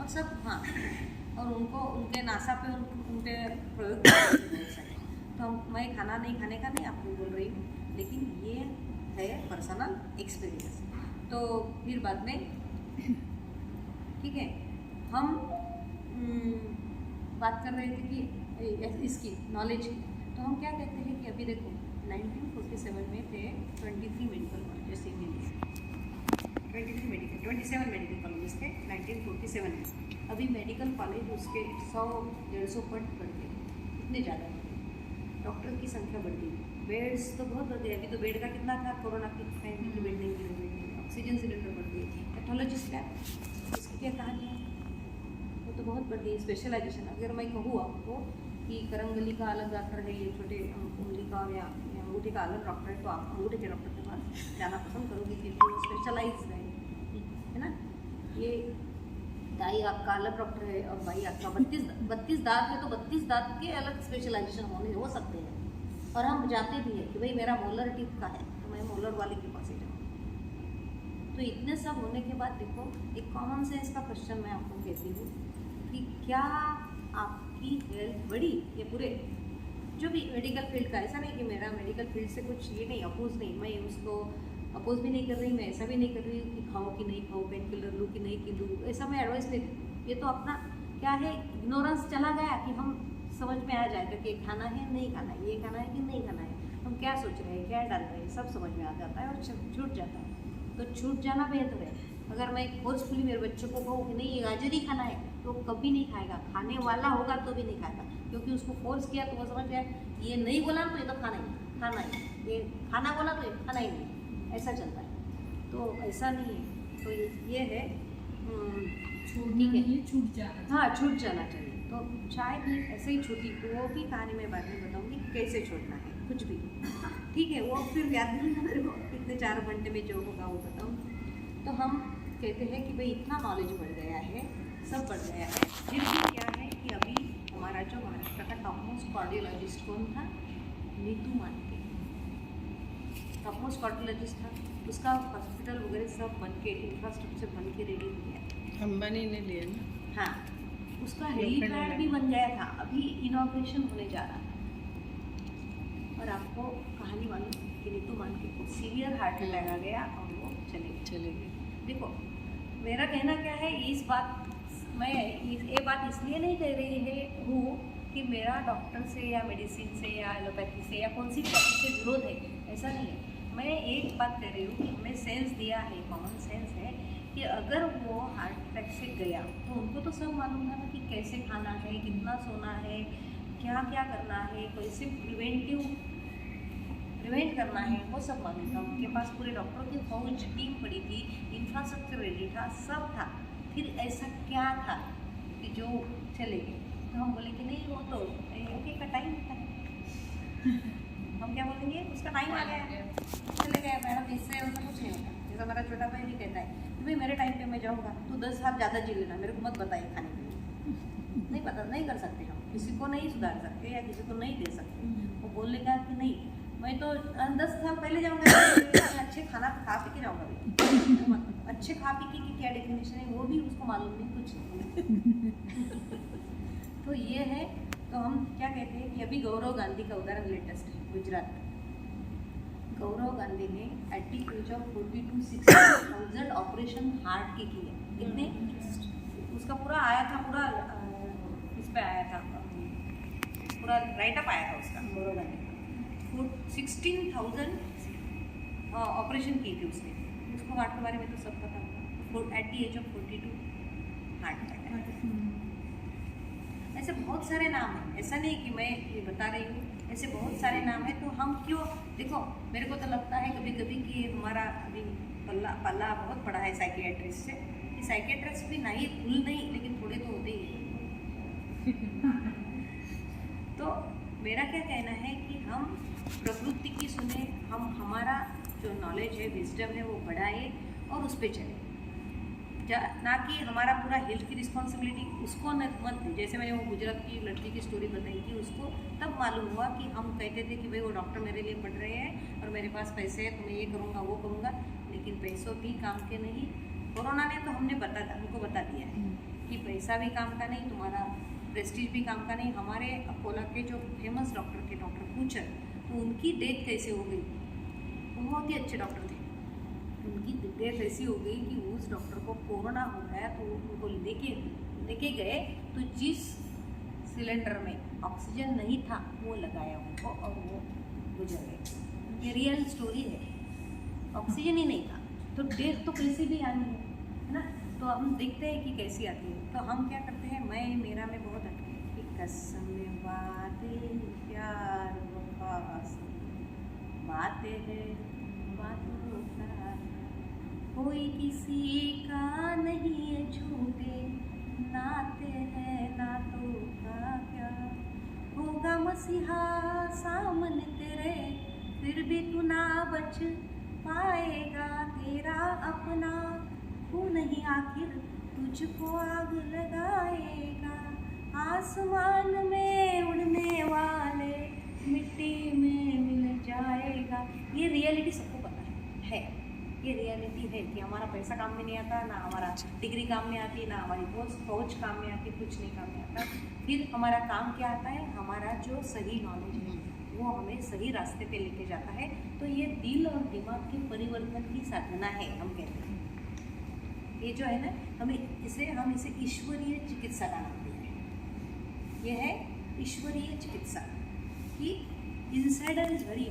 सब हाँ, और उनको उनके नासा पे उनके प्रयोग बोल सकें। तो मैं खाना नहीं खाने का नहीं आपको बोल रही हूँ, लेकिन ये है पर्सनल एक्सपीरियंस। तो फिर बाद में ठीक है, हम बात कर रहे थे कि इसकी नॉलेज की। तो हम क्या कहते हैं कि अभी देखो 1947 में थे 23 medical colleges in India, 27 medical colleges थे 1947 में। अभी मेडिकल कॉलेज उसके 100-150 पट बढ़ गए, इतने ज़्यादा बढ़ गए। डॉक्टर की संख्या बढ़ गई, बेड्स तो बहुत बढ़ गए। अभी तो बेड का कितना था कोरोना के टाइम में, बेड नहीं गिरे, ऑक्सीजन सिलेंडर बढ़ गई, पैथोलॉजिस्ट लैब इसकी क्या कहानी है, वो तो बहुत बढ़ गई। स्पेशलाइजेशन अगर मैं कहूँ आपको कि करंगली का अलग डॉक्टर है, ये छोटे उंगली का या अंगूठे का अलग डॉक्टर है, तो आप अंगूठे के डॉक्टर के पास जाना पसंद करोगे क्योंकि वो स्पेशलाइज है ना। ये दाई आपका अलग डॉक्टर है और भाई आपका 32 दांत है, तो 32 दांत के अलग स्पेशलाइजेशन हो सकते हैं। और हम जाते भी हैं कि भाई मेरा मोलर टीथ का है तो मैं मोलर वाले के पास ही जाऊँ। तो इतने सब होने के बाद देखो, एक कॉमन सेंस का क्वेश्चन मैं आपको कहती हूँ कि क्या आपकी हेल्थ बढ़ी ये पूरे जो भी मेडिकल फील्ड का, ऐसा नहीं कि मेरा मेडिकल फील्ड से कुछ ये नहीं, अपोज नहीं, मैं उसको अपोज भी नहीं कर रही, मैं ऐसा भी नहीं कर रही हूँ कि खाओ कि नहीं खाओ, पेन किलर लूँ कि नहीं कि लूँ, ऐसा मैं एडवाइस नहीं देती। ये तो अपना क्या है, इग्नोरेंस चला गया कि हम समझ में आ जाएगा कि खाना है नहीं खाना है, ये खाना है कि नहीं खाना है, हम क्या सोच रहे हैं, क्या डाल रहे हैं, सब समझ में आ जाता है और छूट जाता है। तो छूट जाना बेहतर है। अगर मैं फोर्सफुली मेरे बच्चों को कहूँ कि नहीं ये गाजर ही खाना है, तो कभी नहीं खाएगा, खाने वाला होगा तो भी नहीं खाएगा, क्योंकि उसको फोर्स किया तो वो समझ गया ये नहीं बोला तो ये तो खाना ही, ये खाना बोला तो ये खाना ही नहीं, ऐसा चलता है। तो ऐसा नहीं है, तो ये है ठीक है, छूट जाना, हाँ छूट जाना चाहिए। तो चाय भी ऐसे ही छूटी, तो वो भी कहानी मैं बाद में बताऊँगी कैसे छोड़ना है कुछ भी, ठीक है। वो फिर याद नहीं है मेरे को, इतने 4 घंटे में जो होगा वो बताऊँ। तो हम कहते हैं कि भाई इतना नॉलेज बढ़ गया है, सब बढ़ गया है, फिर भी क्या है कि अभी हमारा जो महाराष्ट्र का टॉप मोस्ट कार्डियोलॉजिस्ट कौन था, नीतू मानके टॉप मोस्ट कार्डियोलॉजिस्ट था। उसका हॉस्पिटल वगैरह सब बन के, इंफ्रास्ट्रक्चर बन के रेडी हो गया, अंबानी ने लिया ना, हाँ। उसका हेलीपैड भी बन गया था, अभी इनॉग्रेशन होने जा रहा था। और आपको कहानी मालूम कि नीतू मानके को सीवियर हार्ट अटैक आ गया और वो चले गए। देखो मेरा कहना क्या है, इस बात मैं ये बात इसलिए नहीं कह रही हूँ कि मेरा डॉक्टर से या मेडिसिन से या एलोपैथी से या कौन सी भी से विरोध है, ऐसा नहीं है। मैं एक बात कह रही हूँ कि हमें सेंस दिया है, कॉमन सेंस है कि अगर वो हार्ट अटैक से गया तो उनको तो सब मालूम था ना कि कैसे खाना है, कितना सोना है, क्या क्या करना है, कैसे प्रिवेंट करना है, वो सब मालूम था। उनके पास पूरे डॉक्टरों की फौज टीम पड़ी थी, इंफ्रास्ट्रक्चर रेडी था, सब था। फिर ऐसा क्या था कि जो चले गए? तो हम बोले कि नहीं वो तो ओके का टाइम था, हम क्या बोलेंगे उसका टाइम आ गया, चले गए मैडम, इससे ऐसा कुछ नहीं होता। जैसा मेरा छोटा भाई भी कहता है कि भाई मेरे टाइम पे मैं जाऊँगा, तू 10 साल ज़्यादा जी लेना, मेरे को मत बताइए खाने के लिए। नहीं पता, नहीं कर सकते हम, किसी को नहीं सुधार सकते या किसी को नहीं दे सकते। वो बोलने का कि नहीं मैं तो 10 साल पहले जाऊँगा, अच्छे खाना खा पी के जाऊँगा। अच्छे खा पी की क्या डेफिनेशन है वो भी उसको मालूम नहीं, कुछ नहीं। तो ये है। तो हम क्या कहते हैं कि अभी गौरव गांधी का उदाहरण लेटेस्ट है, गुजरात। गौरव गांधी ने at the age of 42 60,000 operation heart के किए। कितने? उसका पूरा आया था, पूरा इस पे आया था, पूरा राइटअप आया था उसका, गौरव गांधी का 16,000 ऑपरेशन किए थे उसने। उसको हार्ट के बारे में तो सब पता होगा। At the age of 42 heart attack. ऐसे बहुत सारे नाम हैं, ऐसा नहीं कि मैं ये बता रही हूँ, ऐसे बहुत सारे नाम हैं। तो हम क्यों, देखो मेरे को तो लगता है कभी कभी कि हमारा अभी पल्ला बहुत बड़ा है साइकियाट्रिस्ट से, कि साइकियाट्रिस्ट भी नहीं फुल नहीं लेकिन थोड़े तो होते ही हैं। तो मेरा क्या कहना है कि हम प्रकृति की सुने, हम हमारा जो नॉलेज है, विजडम है, वो बढ़ाए और उस पर चले, ना कि हमारा पूरा हेल्थ की रिस्पॉन्सिबिलिटी उसको मत दी। जैसे मैंने वो गुजरात की लड़की की स्टोरी बताई थी, उसको तब मालूम हुआ कि हम कहते थे कि भाई वो डॉक्टर मेरे लिए पढ़ रहे हैं और मेरे पास पैसे हैं तो मैं ये करूँगा वो करूँगा, लेकिन पैसों भी काम के नहीं। कोरोना ने तो हमको बता दिया है कि पैसा भी काम का नहीं, तुम्हारा प्रेस्टीज भी काम का नहीं। हमारे अकोला के जो फेमस डॉक्टर थे, डॉक्टर पूचर, तो उनकी डेथ कैसे हो गई? बहुत ही अच्छे डॉक्टर थे, उनकी डेथ ऐसी हो गई कि उस डॉक्टर को कोरोना हो गया, तो उनको लेके गए, तो जिस सिलेंडर में ऑक्सीजन नहीं था वो लगाया उनको और वो गुजर गए। ये रियल स्टोरी है, ऑक्सीजन ही नहीं था, तो डेथ तो कैसे भी आनी है ना। तो हम देखते हैं कि कैसी आती है, तो हम क्या करते हैं, मैं मेरा में बहुत अटके कि कसम वादे प्यार वफा बातें हैं बातों का, कोई किसी का नहीं है, झूठे नाते हैं नातों का क्या। होगा मसीहा सामने तेरे, फिर भी तू ना बच पाएगा, तेरा अपना तू नहीं आखिर तुझको आग लगाएगा। आसमान में उड़ने वाले मिट्टी में मिल जाएगा। ये रियलिटी सबको पता है, ये रियलिटी है कि हमारा पैसा काम में नहीं आता, ना हमारा डिग्री काम में आती, ना हमारी फौज काम में आती, कुछ नहीं काम में आता। फिर हमारा काम क्या आता है, हमारा जो सही नॉलेज है वो हमें सही रास्ते पे लेके जाता है। तो ये दिल और दिमाग के परिवर्तन की साधना है, हम कहते हैं। ये जो है ना, हम इसे ईश्वरीय चिकित्सा का नाम देते हैं। ये है ईश्वरीय चिकित्सा कि इनसाइडर इज वेरी